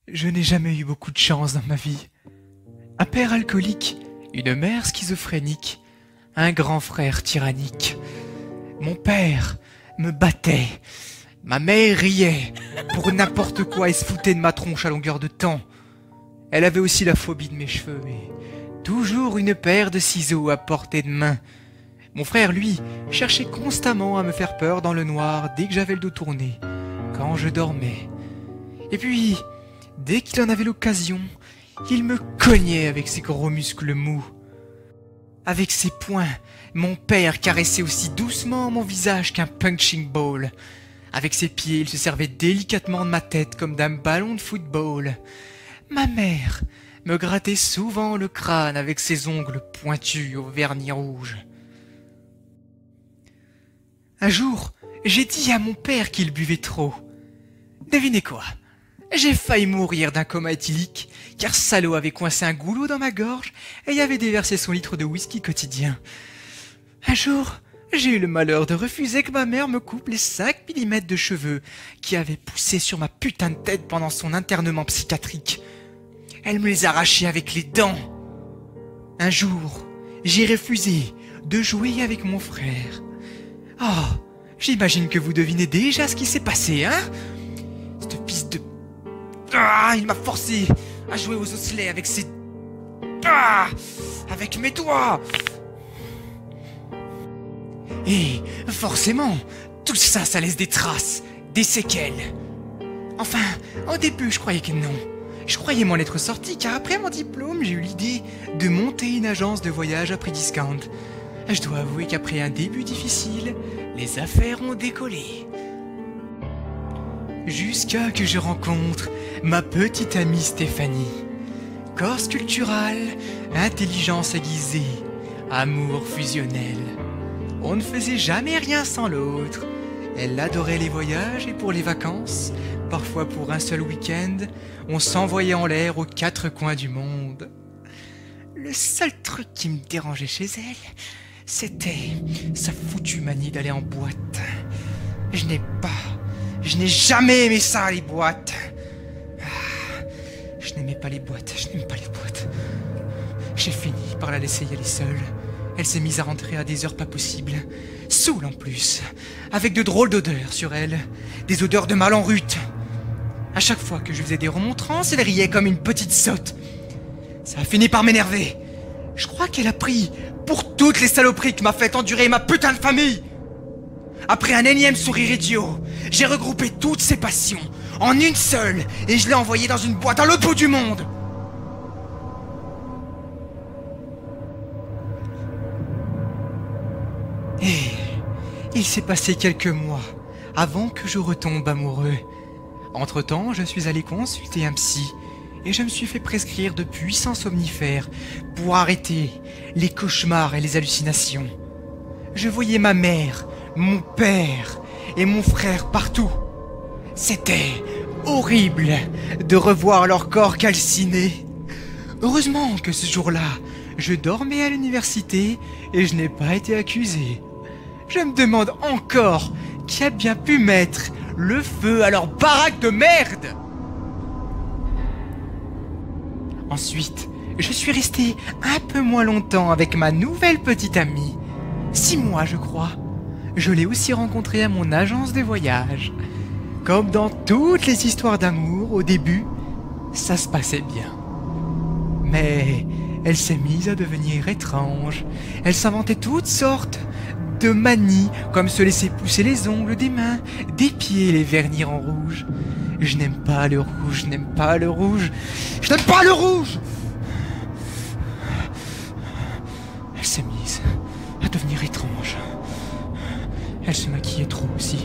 Je n'ai jamais eu beaucoup de chance dans ma vie. Un père alcoolique, une mère schizophrénique, un grand frère tyrannique. Mon père me battait, ma mère riait pour n'importe quoi et se foutait de ma tronche à longueur de temps. Elle avait aussi la phobie de mes cheveux et toujours une paire de ciseaux à portée de main. Mon frère, lui, cherchait constamment à me faire peur dans le noir dès que j'avais le dos tourné, quand je dormais. Et puis, dès qu'il en avait l'occasion, il me cognait avec ses gros muscles mous. Avec ses poings, mon père caressait aussi doucement mon visage qu'un punching ball. Avec ses pieds, il se servait délicatement de ma tête comme d'un ballon de football. Ma mère me grattait souvent le crâne avec ses ongles pointus au vernis rouge. Un jour, j'ai dit à mon père qu'il buvait trop. Devinez quoi? J'ai failli mourir d'un coma éthylique, car salaud avait coincé un goulot dans ma gorge et y avait déversé son litre de whisky quotidien. Un jour, j'ai eu le malheur de refuser que ma mère me coupe les 5 mm de cheveux qui avaient poussé sur ma putain de tête pendant son internement psychiatrique. Elle me les arrachait avec les dents. Un jour, j'ai refusé de jouer avec mon frère. Oh, j'imagine que vous devinez déjà ce qui s'est passé, hein? Cette fils de... Ah, il m'a forcé à jouer aux osselets avec ses... Ah, avec mes doigts. Et forcément, tout ça, ça laisse des traces, des séquelles. Enfin, au début, je croyais que non. Je croyais m'en être sorti, car après mon diplôme, j'ai eu l'idée de monter une agence de voyage à prix discount. Je dois avouer qu'après un début difficile, les affaires ont décollé. Jusqu'à que je rencontre ma petite amie Stéphanie. Corps sculptural, intelligence aiguisée, amour fusionnel. On ne faisait jamais rien sans l'autre. Elle adorait les voyages et pour les vacances, parfois pour un seul week-end, on s'envoyait en l'air aux 4 coins du monde. Le seul truc qui me dérangeait chez elle, c'était sa foutue manie d'aller en boîte. Je n'ai jamais aimé ça, les boîtes. Je n'aimais pas les boîtes, je n'aime pas les boîtes. J'ai fini par la laisser y aller seule. Elle s'est mise à rentrer à des heures pas possibles. Saoule en plus, avec de drôles d'odeurs sur elle. Des odeurs de mal en rut. À chaque fois que je faisais des remontrances, elle riait comme une petite sotte. Ça a fini par m'énerver. Je crois qu'elle a pris pour toutes les saloperies que m'a fait endurer ma putain de famille. Après un énième sourire idiot, j'ai regroupé toutes ses passions en une seule et je l'ai envoyée dans une boîte à l'autre bout du monde. Et il s'est passé quelques mois avant que je retombe amoureux. Entre-temps, je suis allé consulter un psy et je me suis fait prescrire de puissants somnifères pour arrêter les cauchemars et les hallucinations. Je voyais ma mère, mon père et mon frère partout. C'était horrible de revoir leur corps calciné. Heureusement que ce jour-là, je dormais à l'université et je n'ai pas été accusé. Je me demande encore qui a bien pu mettre le feu à leur baraque de merde. Ensuite, je suis resté un peu moins longtemps avec ma nouvelle petite amie. 6 mois, je crois. Je l'ai aussi rencontrée à mon agence de voyage. Comme dans toutes les histoires d'amour, au début, ça se passait bien. Mais elle s'est mise à devenir étrange. Elle s'inventait toutes sortes de manies, comme se laisser pousser les ongles des mains, des pieds et les vernir en rouge. Je n'aime pas le rouge, je n'aime pas le rouge, je n'aime pas le rouge. Elle s'est mise à devenir étrange. Elle se maquillait trop aussi.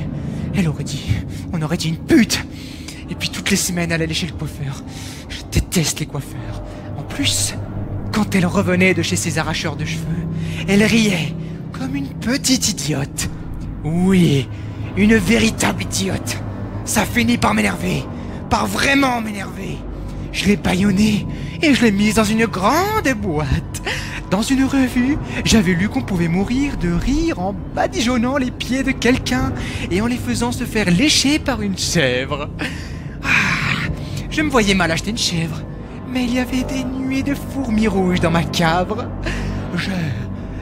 On aurait dit une pute. Et puis toutes les semaines, elle allait chez le coiffeur. Je déteste les coiffeurs. En plus, quand elle revenait de chez ses arracheurs de cheveux, elle riait comme une petite idiote. Oui, une véritable idiote. Ça finit par m'énerver, par vraiment m'énerver. Je l'ai bâillonnée et je l'ai mise dans une grande boîte, Dans une revue, j'avais lu qu'on pouvait mourir de rire en badigeonnant les pieds de quelqu'un et en les faisant se faire lécher par une chèvre. Ah, je me voyais mal acheter une chèvre, mais il y avait des nuées de fourmis rouges dans ma cave. Je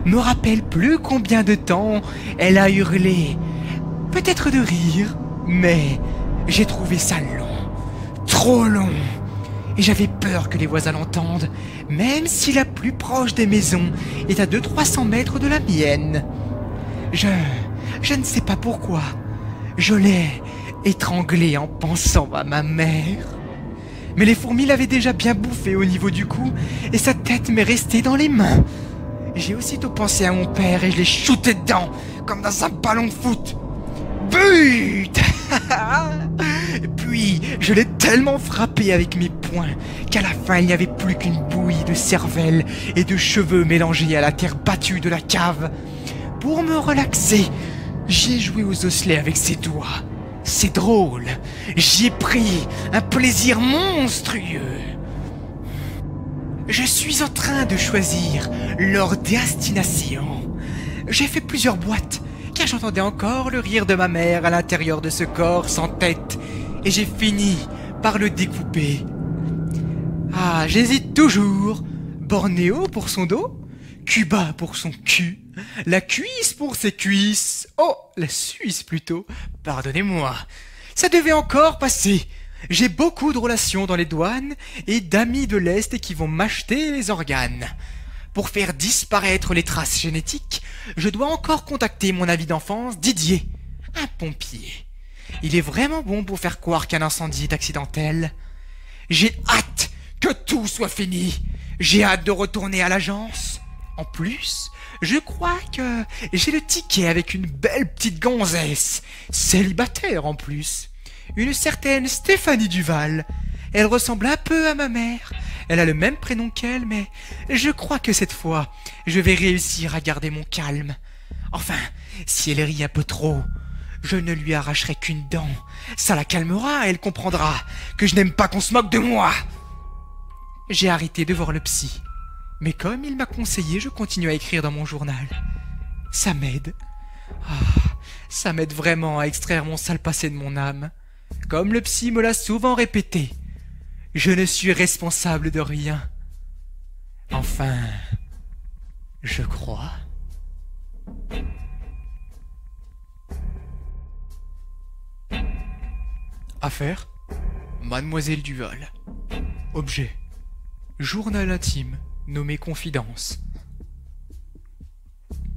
me rappelle plus combien de temps elle a hurlé. Peut-être de rire, mais j'ai trouvé ça long, trop long. Et j'avais peur que les voisins l'entendent, même si la plus proche des maisons est à 200-300 mètres de la mienne. Je ne sais pas pourquoi. Je l'ai étranglé en pensant à ma mère. Mais les fourmis l'avaient déjà bien bouffé au niveau du cou et sa tête m'est restée dans les mains. J'ai aussitôt pensé à mon père et je l'ai shooté dedans, comme dans un ballon de foot. But! Puis, je l'ai tellement frappé avec mes poings qu'à la fin, il n'y avait plus qu'une bouillie de cervelle et de cheveux mélangés à la terre battue de la cave. Pour me relaxer, j'ai joué aux osselets avec ses doigts. C'est drôle, j'y ai pris un plaisir monstrueux. Je suis en train de choisir leur destination. J'ai fait plusieurs boîtes, car j'entendais encore le rire de ma mère à l'intérieur de ce corps sans tête, et j'ai fini par le découper. Ah, j'hésite toujours. Bornéo pour son dos, Cuba pour son cul, la cuisse pour ses cuisses. Oh, la Suisse plutôt, pardonnez-moi. Ça devait encore passer. J'ai beaucoup de relations dans les douanes et d'amis de l'Est qui vont m'acheter les organes. Pour faire disparaître les traces génétiques, je dois encore contacter mon ami d'enfance, Didier, un pompier. Il est vraiment bon pour faire croire qu'un incendie est accidentel. J'ai hâte que tout soit fini. J'ai hâte de retourner à l'agence. En plus, je crois que j'ai le ticket avec une belle petite gonzesse, célibataire en plus. Une certaine Stéphanie Duval. Elle ressemble un peu à ma mère. Elle a le même prénom qu'elle, mais je crois que cette fois, je vais réussir à garder mon calme. Enfin, si elle rit un peu trop, je ne lui arracherai qu'une dent. Ça la calmera et elle comprendra que je n'aime pas qu'on se moque de moi. J'ai arrêté de voir le psy. Mais comme il m'a conseillé, je continue à écrire dans mon journal. Ça m'aide. Ah, ça m'aide vraiment à extraire mon sale passé de mon âme. Comme le psy me l'a souvent répété, je ne suis responsable de rien. Enfin, je crois. Affaire, Mademoiselle Duval. Objet, journal intime nommé Confidence.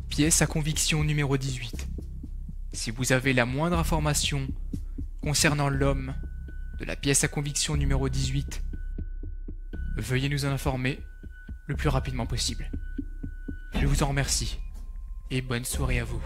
Pièce à conviction numéro 18. Si vous avez la moindre information concernant l'homme de la pièce à conviction numéro 18, veuillez nous en informer le plus rapidement possible. Je vous en remercie et bonne soirée à vous.